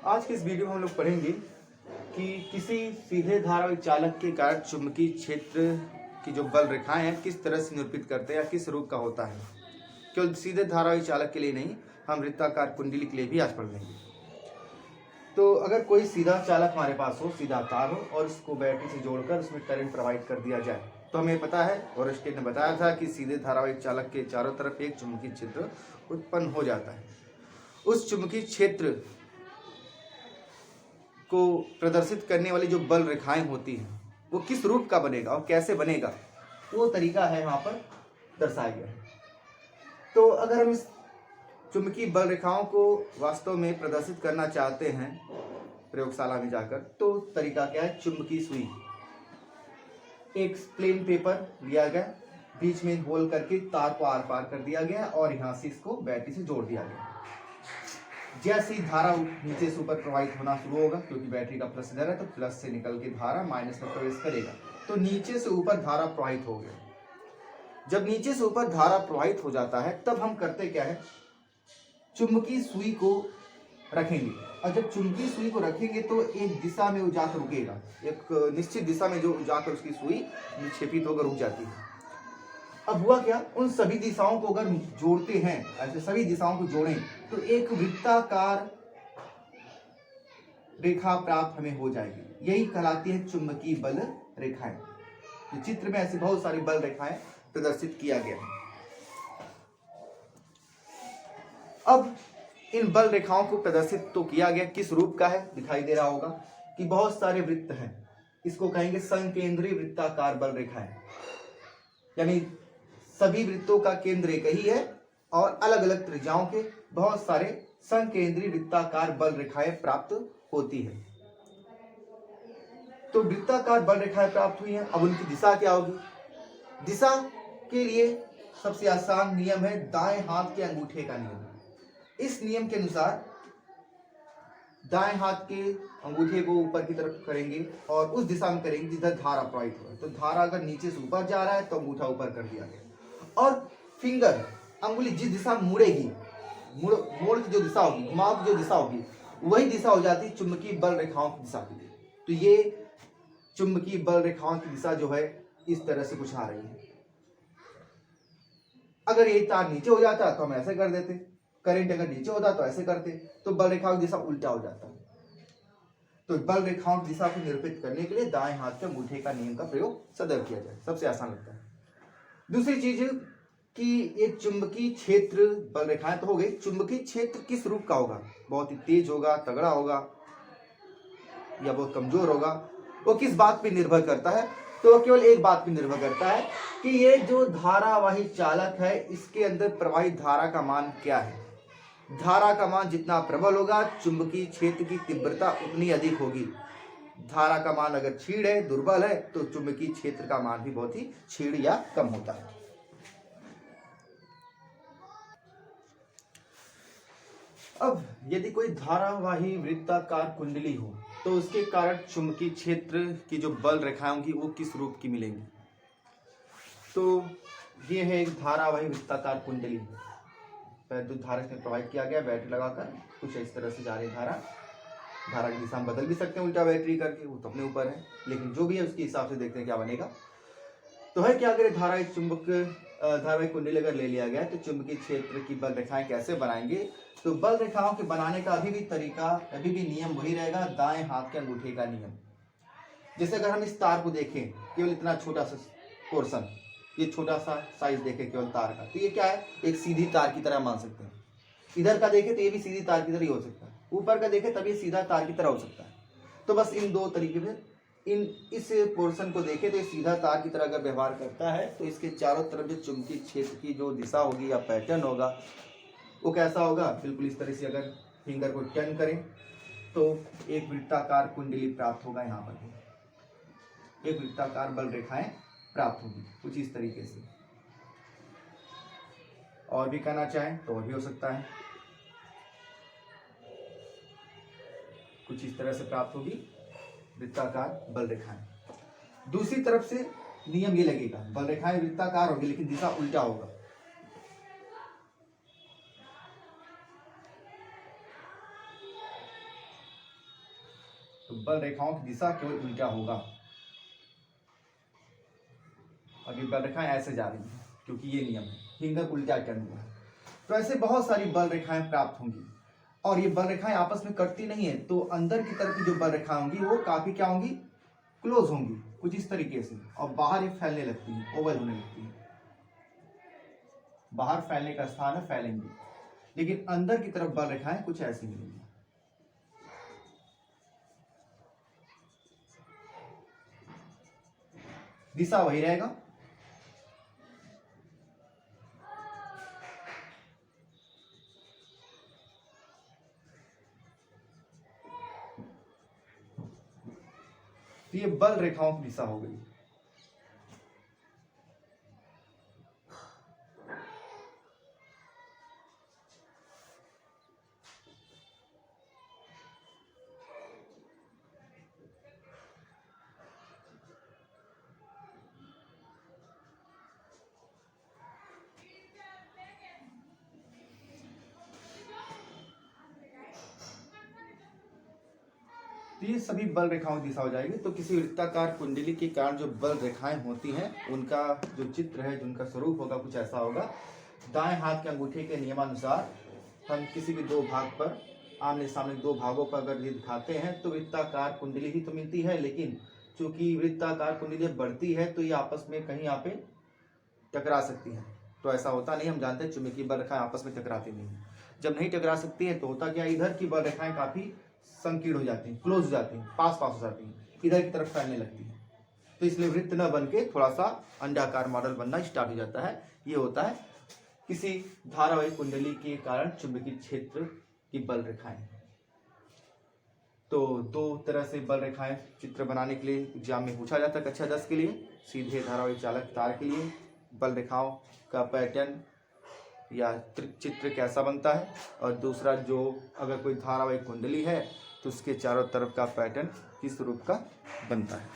आज के इस वीडियो में हम लोग पढ़ेंगे कि किसी सीधे धारावाही चालक के कारण चुंबकीय क्षेत्र की जो बल रेखाएं हैं किस तरह से निरूपित करते हैं या किस रूप का होता है। केवल सीधे धारावाही चालक के लिए नहीं, हम वृत्ताकार कुंडली के लिए भी आज पढ़ लेंगे। तो अगर कोई सीधा चालक हमारे पास हो, सीधा तार हो और उसको बैटरी से जोड़कर उसमें करंट प्रोवाइड कर दिया जाए, तो हमें पता है और स्टेट ने बताया था कि सीधे धारावाही चालक के चारों तरफ एक चुंबकीय क्षेत्र उत्पन्न हो जाता है। उस चुंबकीय क्षेत्र को प्रदर्शित करने वाली जो बल रेखाएं होती हैं वो किस रूप का बनेगा और कैसे बनेगा, वो तरीका है यहाँ पर दर्शाया गया है। तो अगर हम इस चुंबकीय बल रेखाओं को वास्तव में प्रदर्शित करना चाहते हैं प्रयोगशाला में जाकर, तो तरीका क्या है। चुंबकीय सुई, एक प्लेन पेपर लिया गया, बीच में होल करके तार को आर पार कर दिया गया और यहाँ से इसको बैटरी से जोड़ दिया गया। जैसे ही धारा नीचे से ऊपर प्रवाहित होना शुरू होगा, क्योंकि बैटरी का प्लस इधर है तो प्लस से निकल के धारा माइनस में प्रवेश करेगा, तो नीचे से ऊपर धारा प्रवाहित हो गया। जब नीचे से ऊपर धारा प्रवाहित हो जाता है तब हम करते क्या है, चुंबकीय सुई को रखेंगे। और जब चुंबकीय सुई को रखेंगे तो एक दिशा में वो जाकर रुकेगा, एक निश्चित दिशा में जो जाकर उसकी सुई निक्षेपित होकर रुक जाती है। अब हुआ क्या, उन सभी दिशाओं को अगर जोड़ते हैं, ऐसे सभी दिशाओं को जोड़ें तो एक वृत्ताकार रेखा प्राप्त हमें हो जाएगी। यही कहलाती है चुंबकीय बल रेखाएं। तो चित्र में ऐसी बहुत सारी बल रेखाएं प्रदर्शित किया गया है। अब इन बल रेखाओं को प्रदर्शित तो किया गया, किस रूप का है दिखाई दे रहा होगा कि बहुत सारे वृत्त हैं। इसको कहेंगे संकेंद्रीय वृत्ताकार बल रेखाएं, यानी सभी वृत्तों का केंद्र एक ही है और अलग अलग त्रिज्याओं के बहुत सारे संकेंद्रीय वृत्ताकार बल रेखाएं प्राप्त होती है। तो वृत्ताकार बल रेखाएं प्राप्त हुई हैं। अब उनकी दिशा क्या होगी। दिशा के लिए सबसे आसान नियम है दाएं हाथ के अंगूठे का नियम। इस नियम के अनुसार दाएं हाथ के अंगूठे को ऊपर की तरफ करेंगे और उस दिशा में करेंगे जिधर धारा प्रवाहित हो। तो धारा अगर नीचे से ऊपर जा रहा है तो अंगूठा ऊपर कर दिया गया और फिंगर, अंगुली जिस दिशा मुड़ेगी, मोड़ की जो दिशा होगी, घुमाव की जो दिशा होगी, वही दिशा हो जाती है चुंबकीय बल रेखाओं की दिशा के लिए। तो ये चुंबकीय बल रेखाओं की दिशा जो है इस तरह से कुछ आ रही है। अगर ये तार नीचे हो जाता तो हम ऐसे कर देते, करंट अगर नीचे होता तो ऐसे करते, तो बल रेखाओं की दिशा उल्टा हो जाता। तो बल रेखाओं की दिशा को निरूपित करने के लिए दाएं हाथ के अंगूठे का नियम का प्रयोग सदैव किया जाए, सबसे आसान लगता है। दूसरी चीज कि ये चुंबकीय क्षेत्र बल रेखाएं तो हो गई, चुंबकीय क्षेत्र किस रूप का होगा, बहुत ही तेज होगा, तगड़ा होगा या बहुत कमजोर होगा, वो किस बात पे निर्भर करता है। तो केवल एक बात पे निर्भर करता है कि ये जो धारावाही चालक है इसके अंदर प्रवाहित धारा का मान क्या है। धारा का मान जितना प्रबल होगा चुंबकीय क्षेत्र की तीव्रता उतनी अधिक होगी। धारा का मान अगर क्षीण है, दुर्बल है, तो चुंबकीय क्षेत्र का मान भी बहुत ही क्षीण या कम होता है। अब यदि कोई धारावाही वृत्ताकार कुंडली हो तो उसके कारण चुंबकीय क्षेत्र की जो बल रेखाएं होंगी वो किस रूप की मिलेंगी। तो ये है एक धारावाही वृत्ताकार कुंडली, विद्युत धारा में प्रोवाइड किया गया, बैटरी लगाकर कुछ इस तरह से जा रही धारा की दिशा हम बदल भी सकते हैं उल्टा बैटरी करके, वो तो अपने ऊपर है, लेकिन जो भी है उसके हिसाब से देखते हैं क्या बनेगा। तो है क्या, अगर धारावाही कुंडली अगर ले लिया गया तो चुंबकीय क्षेत्र की बल रेखाएं कैसे बनाएंगे। तो बल रेखाओं के बनाने का अभी भी नियम वही रहेगा, दाएं हाथ के अंगूठे का नियम। जैसे अगर हम इस तार को देखें, केवल इतना छोटा सा पोर्शन, ये छोटा सा साइज देखें केवल तार का, तो ये क्या है, एक सीधी तार की तरह मान सकते हैं। इधर का देखें तो ये भी सीधी तार की तरह ही हो सकता है, ऊपर का देखें तब ये सीधा तार की तरह हो सकता है। तो बस इन दो तरीके से इस पोर्शन को देखें तो ये सीधा तार की तरह अगर व्यवहार करता है तो इसके चारों तरफ जो चुंबकीय क्षेत्र की जो दिशा होगी या पैटर्न होगा वो कैसा होगा, बिल्कुल इस तरह से अगर फिंगर को टर्न करें तो एक वृत्ताकार कुंडली प्राप्त होगा। यहाँ पर एक वृत्ताकार बल रेखाएं प्राप्त होगी कुछ इस तरीके से। और भी करना चाहें तो और भी हो सकता है, कुछ इस तरह से प्राप्त होगी वृत्ताकार बल रेखाएं। दूसरी तरफ से नियम ये लगेगा, बल रेखाएं वृत्ताकार होगी लेकिन दिशा उल्टा होगा। तो बल रेखाओं की दिशा केवल उल्टा होगा। अभी बल रेखाएं ऐसे जा रही हैं क्योंकि ये नियम है, फिंगर उल्टा टर्न हुआ है। तो ऐसे बहुत सारी बल रेखाएं प्राप्त होंगी और ये बल रेखाएं आपस में कटती नहीं है, तो अंदर की तरफ की जो बल रेखाएं होंगी वो काफी क्या होंगी, क्लोज होंगी कुछ इस तरीके से, और बाहर ये फैलने लगती है, ओवल होने लगती है। बाहर फैलने का स्थान है, फैलेंगी, लेकिन अंदर की तरफ बल रेखाएं कुछ ऐसी मिलेंगी। दिशा वही रहेगा। तो ये बल रेखाओं की दिशा हो गई। तो ये सभी बल रेखाओं की दिशा हो जाएगी। तो किसी वृत्ताकार कुंडली के कारण जो बल रेखाएं होती हैं उनका जो चित्र है, जो उनका स्वरूप होगा कुछ ऐसा होगा। दाएं हाथ के अंगूठे के नियमानुसार हम किसी भी दो भाग पर, आमने सामने दो भागों पर अगर ये दिखाते हैं तो वृत्ताकार कुंडली ही तो मिलती है, लेकिन चूंकि वृत्ताकार कुंडली बढ़ती है तो ये आपस में कहीं यहाँ पे टकरा सकती है। तो ऐसा होता नहीं, हम जानते हैं चुंबकीय बल रेखाएं आपस में टकराती नहीं। जब नहीं टकरा सकती है तो होता क्या, इधर की बल रेखाएं काफी संकीर्ण हो जाती हैं, क्लोज हो जाती हैं, पास पास हो जाती हैं, इधर की तरफ फैलने लगती है। तो इसलिए वृत्त न बन के थोड़ा सा अंडाकार मॉडल बनना स्टार्ट हो जाता है। ये होता है किसी धारावाही कुंडली के कारण चुंबकीय क्षेत्र की बल रेखाएं। तो दो तरह से बल रेखाएं चित्र बनाने के लिए एग्जाम में पूछा जाता है कक्षा 10 के लिए। सीधे धारावाही चालक तार के लिए बल रेखाओं का पैटर्न या चित्र कैसा बनता है, और दूसरा जो अगर कोई धारावाही कुंडली है तो उसके चारों तरफ का पैटर्न किस रूप का बनता है।